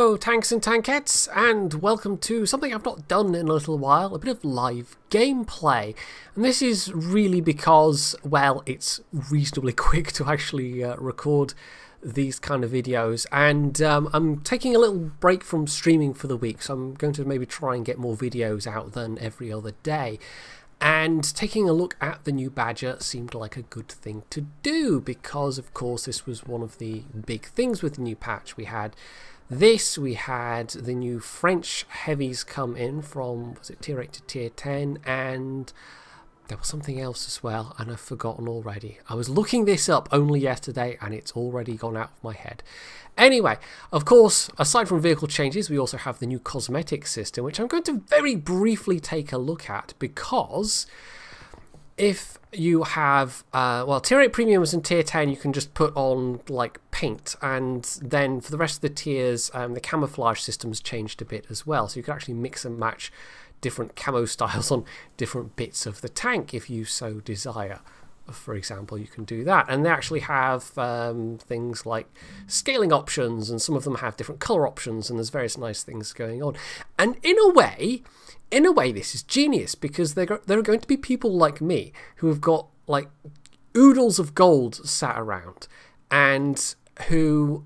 Hello tanks and tankettes, and welcome to something I've not done in a little while, a bit of live gameplay. And this is really because, well, it's reasonably quick to actually record these kind of videos, and I'm taking a little break from streaming for the week, so I'm going to maybe try and get more videos out than every other day. And taking a look at the new Badger seemed like a good thing to do, because of course this was one of the big things with the new patch. We had the new French heavies come in from, was it tier 8 to tier 10, and there was something else as well, and I've forgotten already. I was looking this up only yesterday and it's already gone out of my head. Anyway, of course, aside from vehicle changes, we also have the new cosmetic system, which I'm going to very briefly take a look at, because if you have, well, tier 8 premiums and tier 10, you can just put on like paint, and then for the rest of the tiers, the camouflage system's changed a bit as well, so you can actually mix and match different camo styles on different bits of the tank if you so desire. For example, you can do that, and they actually have things like scaling options, and some of them have different color options, and there's various nice things going on. And in a way this is genius, because there are going to be people like me who have got like oodles of gold sat around, and who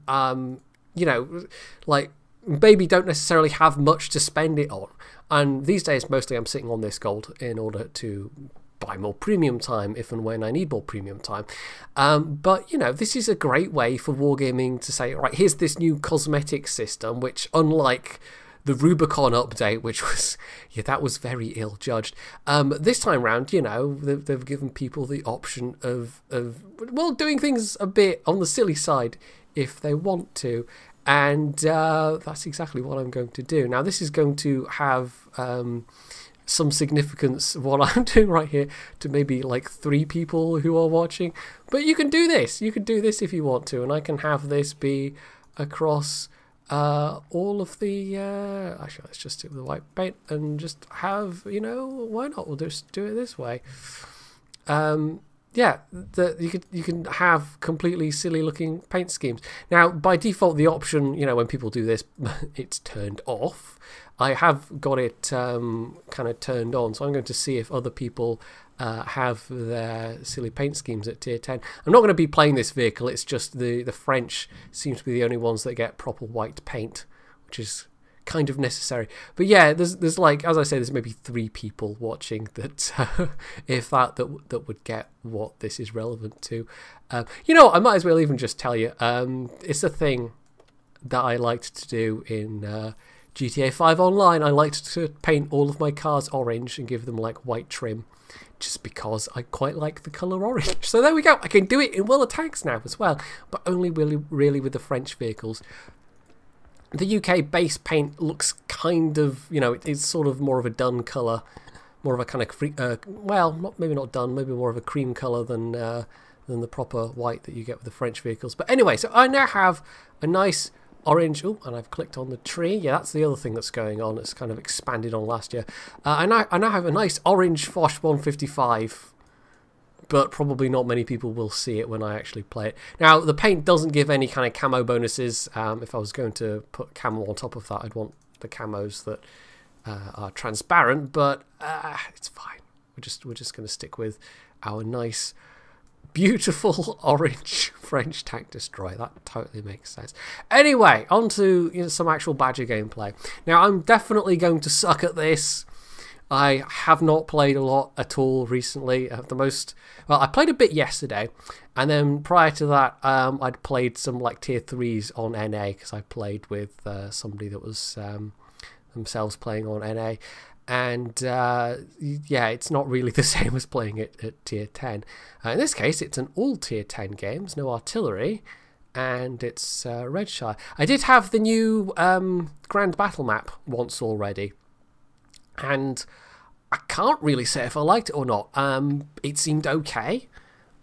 you know, like maybe don't necessarily have much to spend it on. And these days mostly I'm sitting on this gold in order to buy more premium time if and when I need more premium time. But you know, this is a great way for wargaming to say, right, here's this new cosmetic system, which, unlike the Rubicon update, which was, yeah, that was very ill judged, this time round, you know, they've given people the option of well, doing things a bit on the silly side if they want to. And that's exactly what I'm going to do. Now, this is going to have some significance, what I'm doing right here, to maybe like 3 people who are watching. But you can do this. You can do this if you want to. And I can have this be across all of the... actually, let's just do the white paint and just have, you know, why not? We'll just do it this way. Yeah, you can have completely silly looking paint schemes. Now, by default, the option, you know, when people do this, it's turned off. I have got it kind of turned on, so I'm going to see if other people have their silly paint schemes at tier 10. I'm not going to be playing this vehicle, it's just the French seem to be the only ones that get proper white paint, which is kind of necessary. But yeah, there's like, as I say, there's maybe 3 people watching that if that would get what this is relevant to. You know, I might as well even just tell you, it's a thing that I liked to do in GTA 5 Online. I liked to paint all of my cars orange and give them like white trim, just because I quite like the colour orange. So there we go, I can do it in World of Tanks now as well, but only really with the French vehicles. The UK base paint looks kind of, you know, it's sort of more of a dun colour, more of a kind of, well, maybe not dun, maybe more of a cream colour than the proper white that you get with the French vehicles. But anyway, so I now have a nice orange, oh, and I've clicked on the tree. Yeah, that's the other thing that's going on. It's kind of expanded on last year. I now have a nice orange Foch 155. But probably not many people will see it when I actually play it. Now, the paint doesn't give any kind of camo bonuses. If I was going to put camo on top of that, I'd want the camos that are transparent, but it's fine. We're just going to stick with our nice, beautiful orange French tank destroyer. That totally makes sense. Anyway, on to, you know, some actual Badger gameplay. Now, I'm definitely going to suck at this. I have not played a lot at all recently. Well, I played a bit yesterday, and then prior to that, I'd played some like tier 3s on NA, because I played with somebody that was themselves playing on NA, and yeah, it's not really the same as playing it at tier 10. In this case, it's an all tier 10 games, no artillery, and it's Redshire. I did have the new Grand Battle map once already, and I can't really say if I liked it or not. It seemed okay.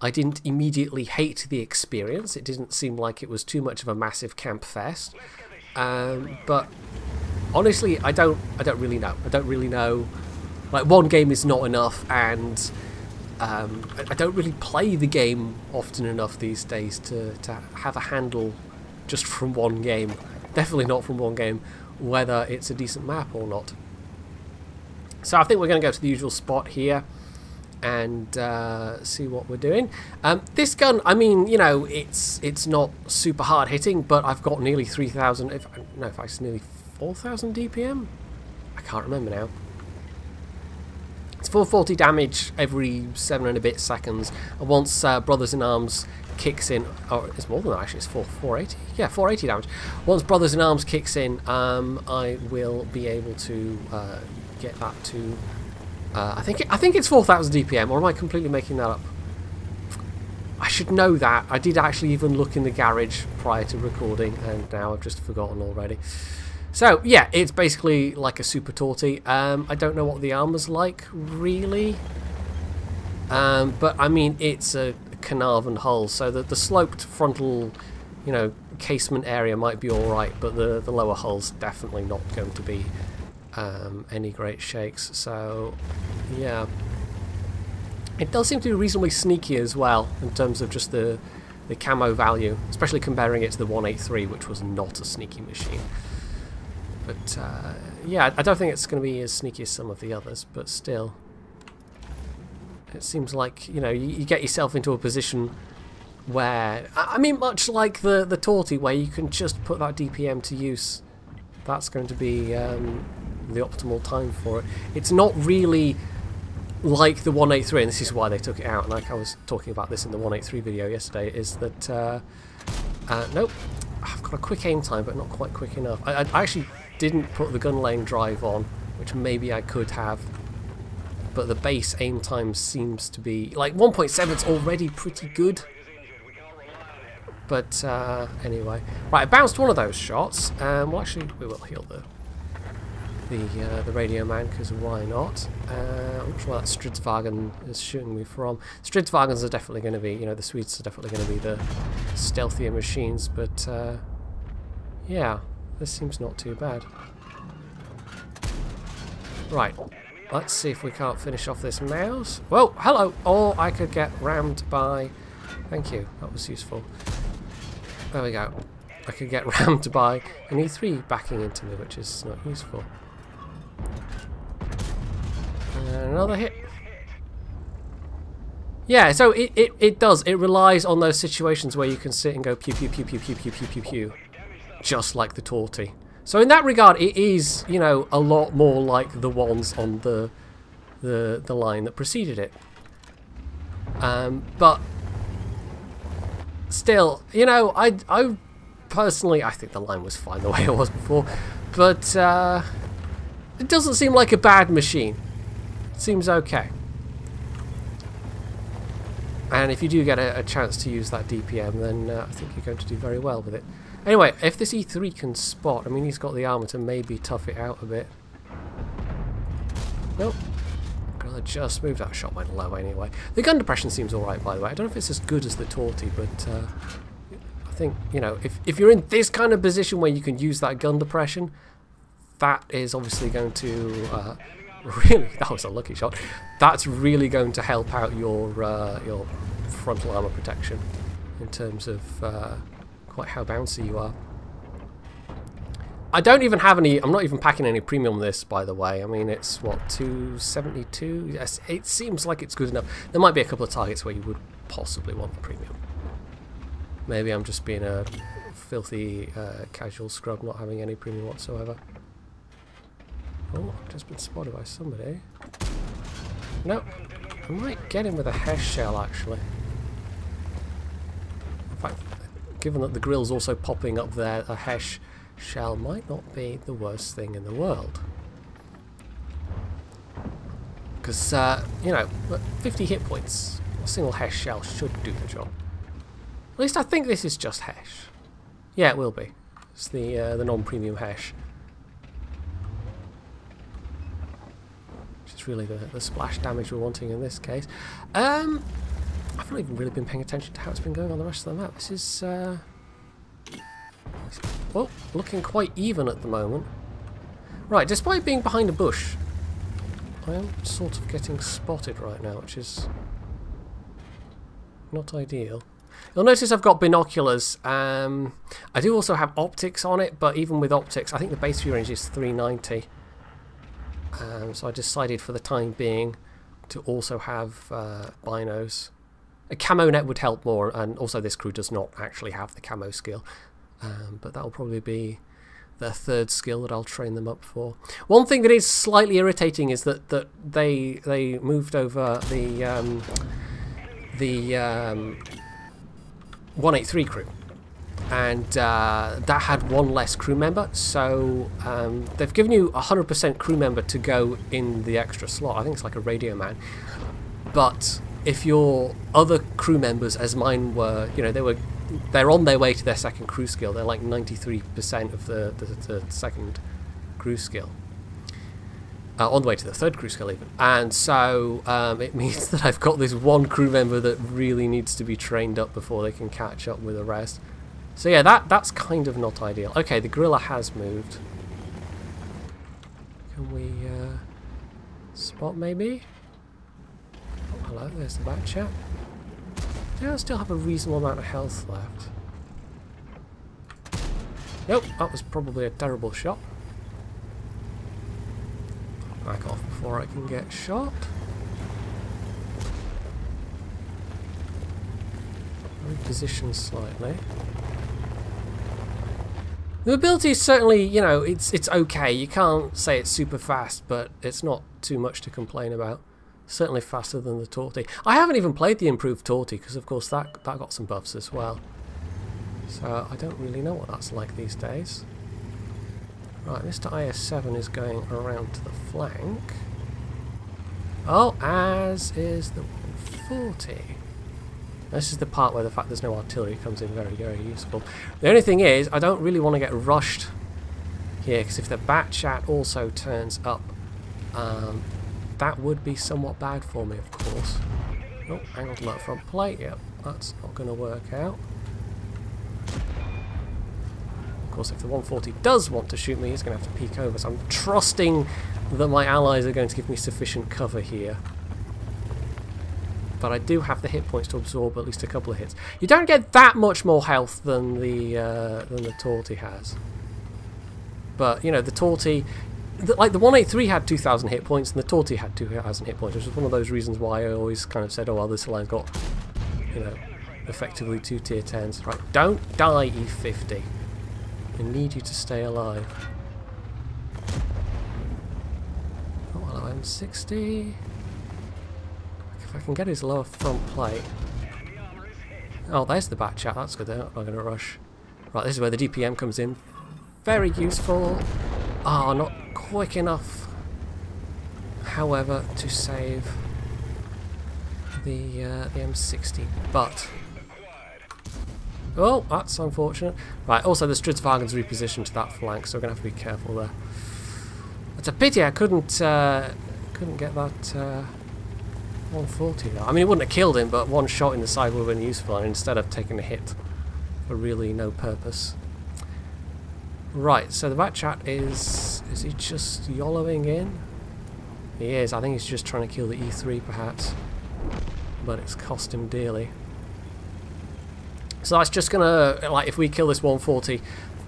I didn't immediately hate the experience. It didn't seem like it was too much of a massive camp fest. But honestly, I don't really know. I don't really know. Like, one game is not enough, and I don't really play the game often enough these days to have a handle just from one game definitely not from one game, whether it's a decent map or not. So I think we're going to go to the usual spot here and see what we're doing. This gun, I mean, you know, it's not super hard hitting, but I've got nearly 3,000, if it's nearly 4,000 DPM? I can't remember now. It's 440 damage every 7 and a bit seconds, and once Brothers in Arms kicks in, or it's more than that actually, it's 480? Yeah, 480 damage. Once Brothers in Arms kicks in, I will be able to get that to, I think it's 4,000 DPM, or am I completely making that up? I should know that. I did actually even look in the garage prior to recording, and now I've just forgotten already. So, yeah, it's basically like a super torty. I don't know what the armor's like, really. But, I mean, it's a Carnarvon hull, so that the sloped frontal, you know, casement area might be alright, but the lower hull's definitely not going to be any great shakes. So, yeah. It does seem to be reasonably sneaky as well, in terms of just the camo value, especially comparing it to the 183, which was not a sneaky machine. But, yeah, I don't think it's going to be as sneaky as some of the others, but still. It seems like, you know, you get yourself into a position where, I mean, much like the Torty, where you can just put that DPM to use. That's going to be the optimal time for it. It's not really like the 183, and this is why they took it out, and like I was talking about this in the 183 video yesterday, is that, nope, I've got a quick aim time, but not quite quick enough. I actually didn't put the gun lane drive on, which maybe I could have, but the base aim time seems to be, like 1.7 is already pretty good. But anyway, right, I bounced one of those shots. Well, actually, we will heal the radio man, because why not? I'm not sure where that Stridsvagen is shooting me from. Stridsvagens are definitely going to be, you know, the Swedes are definitely going to be the stealthier machines, but yeah, this seems not too bad. Right, let's see if we can't finish off this mouse. Whoa, hello! Or I could get rammed by... Thank you, that was useful. There we go. I could get rammed by an E3 backing into me, which is not useful. And another hit. Yeah, so it does. It relies on those situations where you can sit and go pew pew pew pew pew pew pew pew pew, just like the Torty. So in that regard, it is, you know, a lot more like the ones on the line that preceded it. But still, you know, I personally, I think the line was fine the way it was before, but it doesn't seem like a bad machine. It seems okay. And if you do get a chance to use that DPM, then I think you're going to do very well with it. Anyway, if this E3 can spot, I mean, he's got the armor to maybe tough it out a bit. Nope. I just moved. That shot went low anyway. The gun depression seems alright, by the way. I don't know if it's as good as the Torty, but I think, you know, if you're in this kind of position where you can use that gun depression, that is obviously going to really, that was a lucky shot. That's really going to help out your frontal armor protection in terms of quite how bouncy you are. I don't even have any, I'm not even packing any premium on this, by the way. I mean, it's, what, 272? Yes, it seems like it's good enough. There might be a couple of targets where you would possibly want the premium. Maybe I'm just being a filthy casual scrub, not having any premium whatsoever. Oh, I've just been spotted by somebody. No, I might get him with a Hesh shell, actually. In fact, given that the grill's also popping up there, a Hesh shell might not be the worst thing in the world. Because, you know, 50 hit points, a single Hesh shell should do the job. At least I think this is just Hesh. Yeah, it will be. It's the non-premium Hesh. Which is really the splash damage we're wanting in this case. I've not even really been paying attention to how it's been going on the rest of the map. This is... well, looking quite even at the moment. Right, despite being behind a bush, I am sort of getting spotted right now, which is not ideal. You'll notice I've got binoculars. I do also have optics on it, but even with optics, I think the base view range is 390. So I decided for the time being to also have binos. A camo net would help more, and also this crew does not actually have the camo skill. But that'll probably be their third skill that I'll train them up for. One thing that is slightly irritating is that they moved over the 183 crew, and that had one less crew member, so they've given you 100% crew member to go in the extra slot. I think it's like a radio man, but if your other crew members, as mine were, you know, they're on their way to their second crew skill. They're like 93% of the second crew skill. On the way to the third crew skill even. And so it means that I've got this one crew member that really needs to be trained up before they can catch up with the rest. So yeah, that's kind of not ideal. Okay, the gorilla has moved. Can we spot maybe? Oh, hello, there's the back chat. Yeah, I still have a reasonable amount of health left. Nope, that was probably a terrible shot. Back off before I can get shot. Reposition slightly. The mobility is certainly, you know, it's okay. You can't say it's super fast, but it's not too much to complain about. Certainly faster than the Torty. I haven't even played the improved Torty because, of course, that got some buffs as well. So I don't really know what that's like these days. Right, Mr. IS-7 is going around to the flank. Oh, as is the 140. This is the part where the fact there's no artillery comes in very, very useful. The only thing is, I don't really want to get rushed here, because if the bat chat also turns up, that would be somewhat bad for me, of course. Oh, angled left front plate, yep, that's not going to work out. Of course, if the 140 does want to shoot me, he's going to have to peek over, so I'm trusting that my allies are going to give me sufficient cover here. But I do have the hit points to absorb at least a couple of hits. You don't get that much more health than the Torty has. But, you know, the Torty... Like, the 183 had 2,000 hit points, and the Torty had 2,000 hit points, which is one of those reasons why I always kind of said, oh, well, this line's got, you know, effectively 2 tier 10s. Right, don't die, E50. I need you to stay alive. Oh, hello, M60. If I can get his lower front plate. Oh, there's the bat chat, that's good, they're not going to rush. Right, this is where the DPM comes in. Very useful. Oh, not quick enough, however, to save the M60, but... Oh, that's unfortunate. Right, also the Stridswagen's repositioned to that flank, so we're going to have to be careful there. It's a pity I couldn't get that 140 though. I mean, it wouldn't have killed him, but one shot in the side would have been useful, and instead of taking a hit for really no purpose. Right, so the bat chat is he just YOLOing in? He is. I think he's just trying to kill the E3 perhaps, but it's cost him dearly. So that's just gonna, like, if we kill this 140,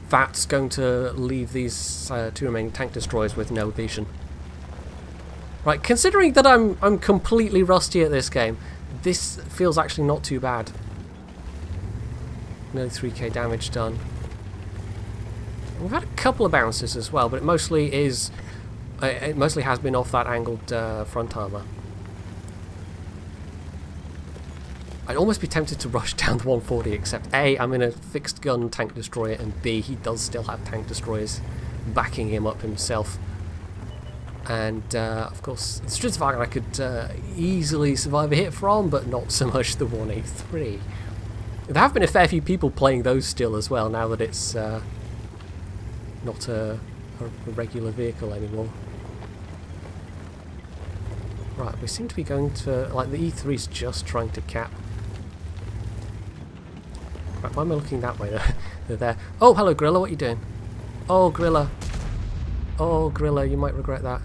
that's going to leave these 2 remaining tank destroyers with no vision. Right, considering that I'm completely rusty at this game, this feels actually not too bad. Nearly 3k damage done. We've had a couple of bounces as well, but it mostly is. It mostly has been off that angled front armor. I'd almost be tempted to rush down the 140, except A, I'm in a fixed gun tank destroyer, and B, he does still have tank destroyers backing him up himself. And of course, the Stridswagen I could easily survive a hit from, but not so much the 183. There have been a fair few people playing those still as well, now that it's not a regular vehicle anymore. Right, we seem to be going to... like, the E3's just trying to cap. Right, why am I looking that way? They're there. Oh, hello, Gorilla, what are you doing? Oh, Gorilla. Oh, Gorilla, you might regret that.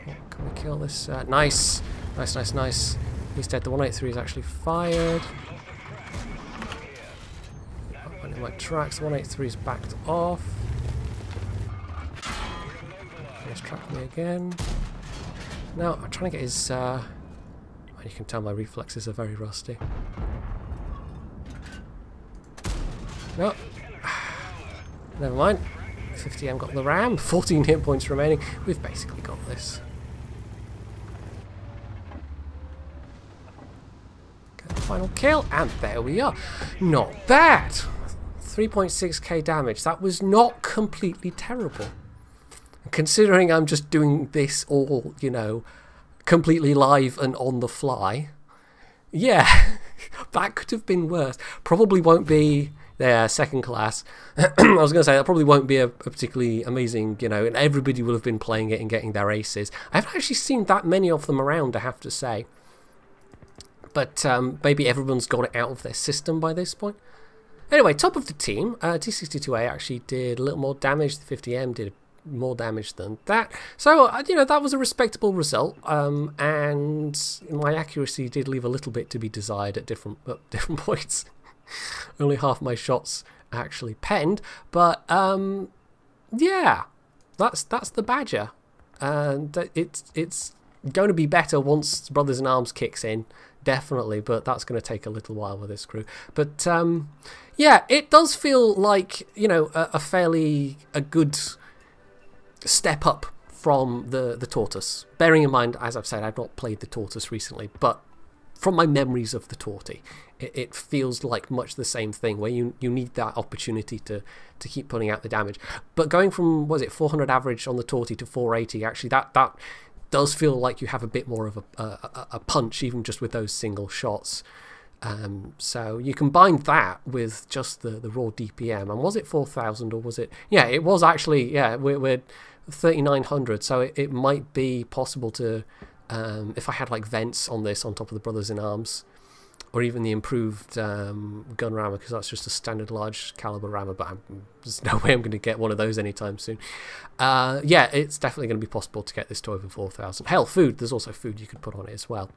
Oh, can we kill this. Nice. Nice, nice, nice. He's dead. The 183 is actually fired. Went in my tracks. The 183 is backed off. He's tracked me again. Now, I'm trying to get his... you can tell my reflexes are very rusty. No. Never mind. 50M got the ram. 14 hit points remaining. We've basically got this. Get the final kill, and there we are. Not bad. 3.6k damage. That was not completely terrible. Considering I'm just doing this all, you know, completely live and on the fly. Yeah, that could have been worse. Probably won't be their second class. I was going to say that probably won't be a particularly amazing, you know, and everybody will have been playing it and getting their aces. I haven't actually seen that many of them around, I have to say. But maybe everyone's got it out of their system by this point. Anyway, top of the team, T62A actually did a little more damage. The 50M did more damage than that. So, you know, that was a respectable result. And my accuracy did leave a little bit to be desired at different points. Only half my shots actually penned. But, yeah, that's the Badger. And it's going to be better once Brothers in Arms kicks in. Definitely, but that's going to take a little while with this crew. But yeah, it does feel like, you know, a good step up from the Tortoise. Bearing in mind, as I've said, I've not played the Tortoise recently, but from my memories of the Torty, it feels like much the same thing, where you need that opportunity to keep putting out the damage. But going from, was it 400 average on the Torty to 480, actually that does feel like you have a bit more of a punch, even just with those single shots. So you combine that with just the raw DPM, and was it 4,000 or was it? Yeah, it was actually. Yeah, we're 3,900, so it might be possible to, if I had like vents on this on top of the Brothers in Arms, or even the improved gun rammer, because that's just a standard large caliber rammer, but there's no way I'm going to get one of those anytime soon. Yeah, it's definitely going to be possible to get this to over 4,000. Hell, food, there's also food you could put on it as well.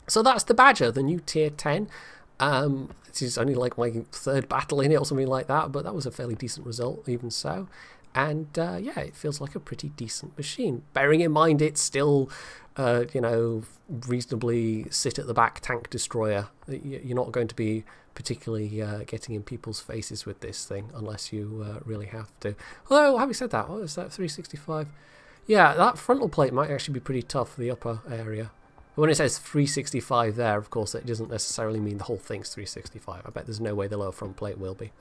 So that's the Badger, the new tier 10. This is only like my third battle in it or something like that, but that was a fairly decent result, even so. And yeah, it feels like a pretty decent machine. Bearing in mind it's still, you know, reasonably sit at the back tank destroyer. You're not going to be particularly getting in people's faces with this thing unless you really have to. Although, having said that, what is that, 365? Yeah, that frontal plate might actually be pretty tough for the upper area. But when it says 365 there, of course, it doesn't necessarily mean the whole thing's 365. I bet there's no way the lower front plate will be.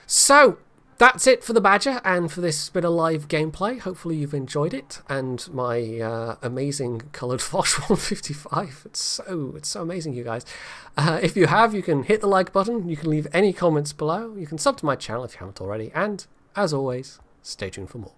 So, that's it for the Badger and for this bit of live gameplay. Hopefully you've enjoyed it, and my amazing coloured Foch 155. It's so amazing, you guys. If you have, you can hit the like button. You can leave any comments below. You can sub to my channel if you haven't already. And, as always, stay tuned for more.